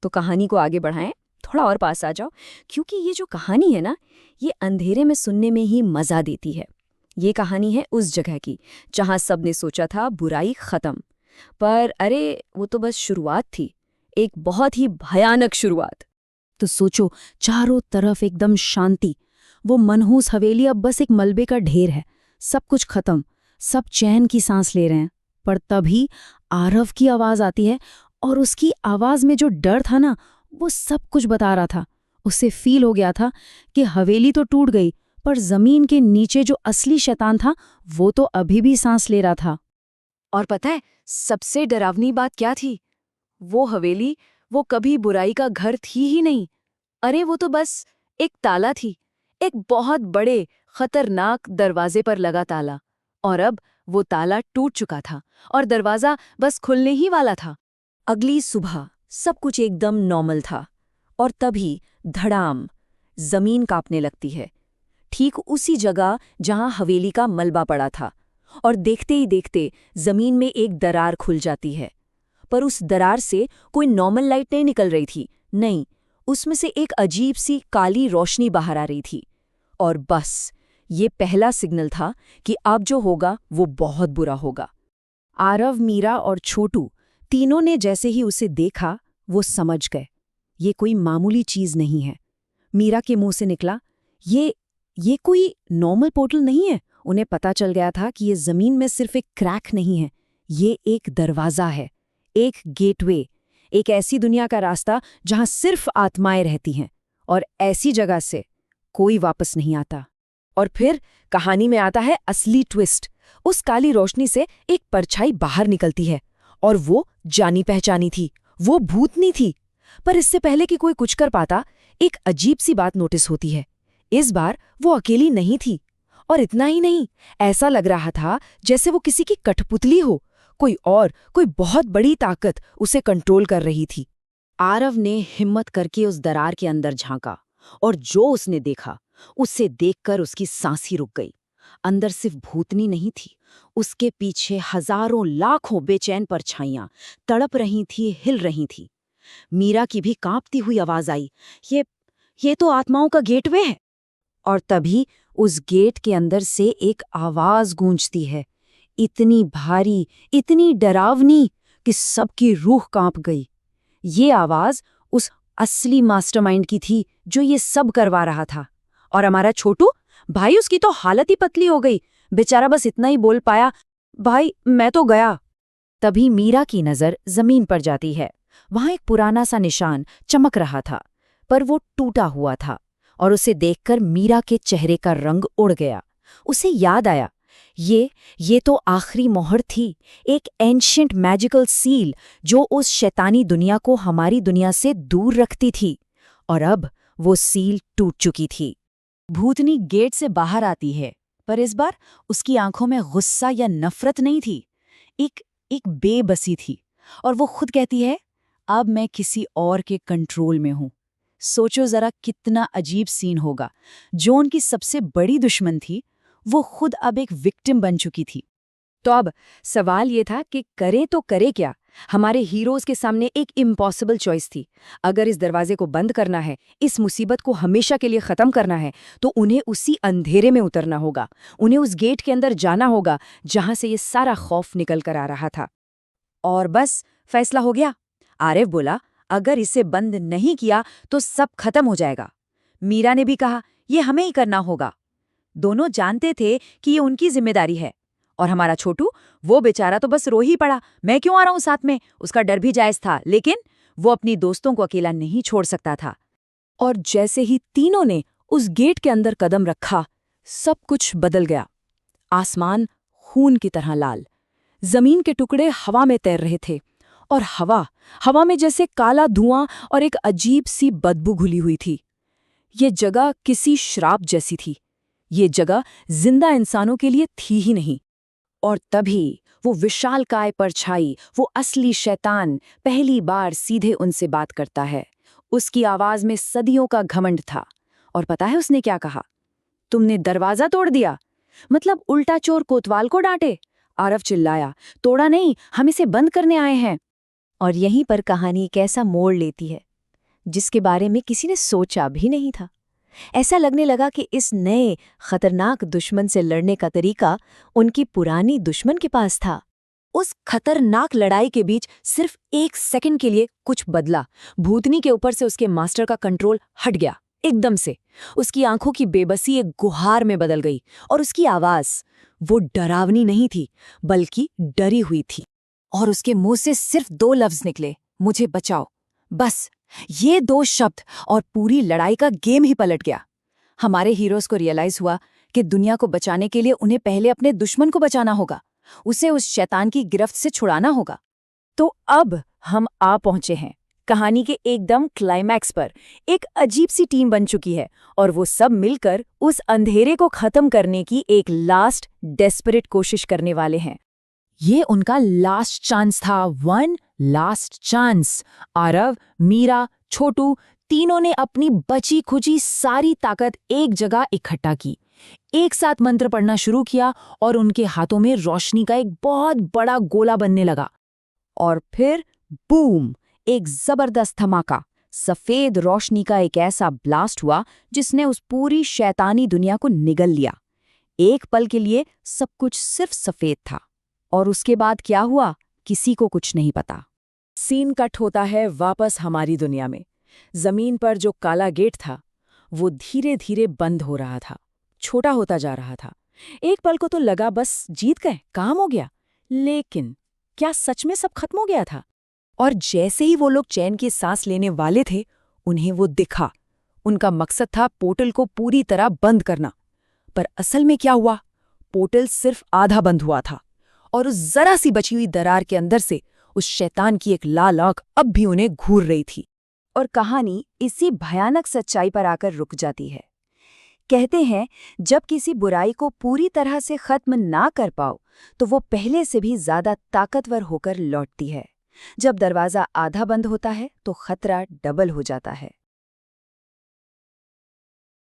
तो कहानी को आगे बढ़ाएं, थोड़ा और पास आ जाओ, क्योंकि ये जो कहानी है ना, ये अंधेरे में सुनने में ही मज़ा देती है। ये कहानी है उस जगह की जहाँ सबने सोचा था बुराई खत्म, पर अरे वो तो बस शुरुआत थी, एक बहुत ही भयानक शुरुआत। तो सोचो, चारों तरफ एकदम शांति, वो मनहूस हवेली अब बस एक मलबे का ढेर है। सब कुछ खत्म, सब चैन की सांस ले रहे हैं। पर तभी आरव की आवाज आती है, और उसकी आवाज में जो डर था ना, वो सब कुछ बता रहा था। उसे फील हो गया था कि हवेली तो टूट गई, पर जमीन के नीचे जो असली शैतान था वो तो अभी भी सांस ले रहा था। और पता है सबसे डरावनी बात क्या थी? वो हवेली, वो कभी बुराई का घर थी ही नहीं। अरे वो तो बस एक ताला थी, एक बहुत बड़े खतरनाक दरवाजे पर लगा ताला। और अब वो ताला टूट चुका था और दरवाजा बस खुलने ही वाला था। अगली सुबह सब कुछ एकदम नॉर्मल था, और तभी धड़ाम, जमीन कांपने लगती है, ठीक उसी जगह जहां हवेली का मलबा पड़ा था। और देखते ही देखते जमीन में एक दरार खुल जाती है। पर उस दरार से कोई नॉर्मल लाइट नहीं निकल रही थी, नहीं, उसमें से एक अजीब सी काली रोशनी बाहर आ रही थी। और बस ये पहला सिग्नल था कि अब जो होगा वो बहुत बुरा होगा। आरव, मीरा और छोटू तीनों ने जैसे ही उसे देखा, वो समझ गए ये कोई मामूली चीज नहीं है। मीरा के मुंह से निकला, ये कोई नॉर्मल पोर्टल नहीं है। उन्हें पता चल गया था कि ये जमीन में सिर्फ एक क्रैक नहीं है, ये एक दरवाजा है, एक गेटवे, एक ऐसी दुनिया का रास्ता जहां सिर्फ आत्माएं रहती हैं, और ऐसी जगह से कोई वापस नहीं आता। और फिर कहानी में आता है असली ट्विस्ट। उस काली रोशनी से एक परछाई बाहर निकलती है, और वो जानी पहचानी थी, वो भूतनी थी। पर इससे पहले कि कोई कुछ कर पाता, एक अजीब सी बात नोटिस होती है। इस बार वो अकेली नहीं थी, और इतना ही नहीं, ऐसा लग रहा था जैसे वो किसी की कठपुतली हो, कोई बहुत बड़ी ताकत उसे कंट्रोल कर रही थी। आरव ने हिम्मत करके उस दरार के अंदर झांका, और जो उसने देखा, उसे देखकर उसकी सांस ही रुक गई। अंदर सिर्फ भूतनी नहीं थी, उसके पीछे हजारों लाखों बेचैन परछाइयां तड़प रही थी, हिल रही थी। मीरा की भी कांपती हुई आवाज आई, ये तो आत्माओं का गेटवे है। और तभी उस गेट के अंदर से एक आवाज गूंजती है, इतनी भारी, इतनी डरावनी कि सबकी रूह कांप गई। ये आवाज उस असली मास्टरमाइंड की थी जो ये सब करवा रहा था। और हमारा छोटू भाई, उसकी तो हालत ही पतली हो गई, बेचारा बस इतना ही बोल पाया, भाई मैं तो गया। तभी मीरा की नजर जमीन पर जाती है। वहां एक पुराना सा निशान चमक रहा था, पर वो टूटा हुआ था, और उसे देखकर मीरा के चेहरे का रंग उड़ गया। उसे याद आया, ये तो आखिरी मोहर थी, एक एंशिएंट मैजिकल सील जो उस शैतानी दुनिया को हमारी दुनिया से दूर रखती थी। और अब वो सील टूट चुकी थी। भूतनी गेट से बाहर आती है, पर इस बार उसकी आंखों में गुस्सा या नफरत नहीं थी, एक बेबसी थी। और वो खुद कहती है, अब मैं किसी और के कंट्रोल में हूं। सोचो जरा कितना अजीब सीन होगा। जो उनकी सबसे बड़ी दुश्मन थी, वो खुद अब एक विक्टिम बन चुकी थी। तो अब सवाल ये था कि करें तो करें क्या? हमारे हीरोज के सामने एक इम्पॉसिबल चॉइस थी। अगर इस दरवाजे को बंद करना है, इस मुसीबत को हमेशा के लिए खत्म करना है, तो उन्हें उसी अंधेरे में उतरना होगा, उन्हें उस गेट के अंदर जाना होगा जहां से ये सारा खौफ निकल कर आ रहा था। और बस फैसला हो गया। आरिफ बोला, अगर इसे बंद नहीं किया तो सब खत्म हो जाएगा। मीरा ने भी कहा, ये हमें ही करना होगा। दोनों जानते थे कि ये उनकी जिम्मेदारी है। और हमारा छोटू, वो बेचारा तो बस रो ही पड़ा, मैं क्यों आ रहा हूं साथ में। उसका डर भी जायज था, लेकिन वो अपनी दोस्तों को अकेला नहीं छोड़ सकता था। और जैसे ही तीनों ने उस गेट के अंदर कदम रखा, सब कुछ बदल गया। आसमान खून की तरह लाल, जमीन के टुकड़े हवा में तैर रहे थे, और हवा में जैसे काला धुआं और एक अजीब सी बदबू घुली हुई थी। ये जगह किसी श्राप जैसी थी। ये जगह जिंदा इंसानों के लिए थी ही नहीं। और तभी वो विशालकाय परछाई, वो असली शैतान, पहली बार सीधे उनसे बात करता है। उसकी आवाज में सदियों का घमंड था। और पता है उसने क्या कहा? तुमने दरवाजा तोड़ दिया, मतलब उल्टा चोर कोतवाल को डांटे। आरव चिल्लाया, तोड़ा नहीं, हम इसे बंद करने आए हैं। और यहीं पर कहानी कैसा मोड़ लेती है। जिसके बारे में किसी ने सोचा भी नहीं था। ऐसा लगने लगा कि इस नए खतरनाक दुश्मन से लड़ने का तरीका उनकी पुरानी दुश्मन के पास था। उस खतरनाक लड़ाई के बीच सिर्फ 1 सेकंड के लिए कुछ बदला। भूतनी के ऊपर से उसके मास्टर का कंट्रोल हट गया एकदम से। उसकी आंखों की बेबसी एक गुहार में बदल गई और उसकी आवाज वो डरावनी नहीं थी बल्कि डरी हुई थी। और उसके मुंह से सिर्फ 2 लफ्ज निकले, मुझे बचाओ। बस ये 2 शब्द और पूरी लड़ाई का गेम ही पलट गया। हमारे हीरोज को रियलाइज हुआ कि दुनिया को बचाने के लिए उन्हें पहले अपने दुश्मन को बचाना होगा, उसे उस शैतान की गिरफ्त से छुड़ाना होगा। तो अब हम आ पहुंचे हैं कहानी के एकदम क्लाइमैक्स पर। एक अजीब सी टीम बन चुकी है और वो सब मिलकर उस अंधेरे को खत्म करने की एक लास्ट डेस्परेट कोशिश करने वाले हैं। ये उनका लास्ट चांस था, one last chance. Aarav, Meera, Chhotu तीनों ने अपनी बची खुची सारी ताकत एक जगह इकट्ठा की, एक साथ मंत्र पढ़ना शुरू किया और उनके हाथों में रोशनी का एक बहुत बड़ा गोला बनने लगा। और फिर बूम, एक जबरदस्त धमाका। सफेद रोशनी का एक ऐसा ब्लास्ट हुआ जिसने उस पूरी शैतानी दुनिया को निगल लिया। एक पल के लिए सब कुछ सिर्फ सफेद था और उसके बाद क्या हुआ किसी को कुछ नहीं पता। सीन कट होता है वापस हमारी दुनिया में। जमीन पर जो काला गेट था वो धीरे धीरे बंद हो रहा था, छोटा होता जा रहा था। एक पल को तो लगा बस जीत गए, काम हो गया। लेकिन क्या सच में सब खत्म हो गया था? और जैसे ही वो लोग चैन की सांस लेने वाले थे, उन्हें वो दिखा। उनका मकसद था पोर्टल को पूरी तरह बंद करना। पर असल में क्या हुआ? पोर्टल सिर्फ आधा बंद हुआ था और उस जरा सी बची हुई दरार के अंदर से उस शैतान की एक लाल आंख अब भी उन्हें घूर रही थी। और कहानी इसी भयानक सच्चाई पर आकर रुक जाती है। कहते हैं जब किसी बुराई को पूरी तरह से खत्म ना कर पाओ तो वो पहले से भी ज्यादा ताकतवर होकर लौटती है। जब दरवाजा आधा बंद होता है तो खतरा डबल हो जाता है।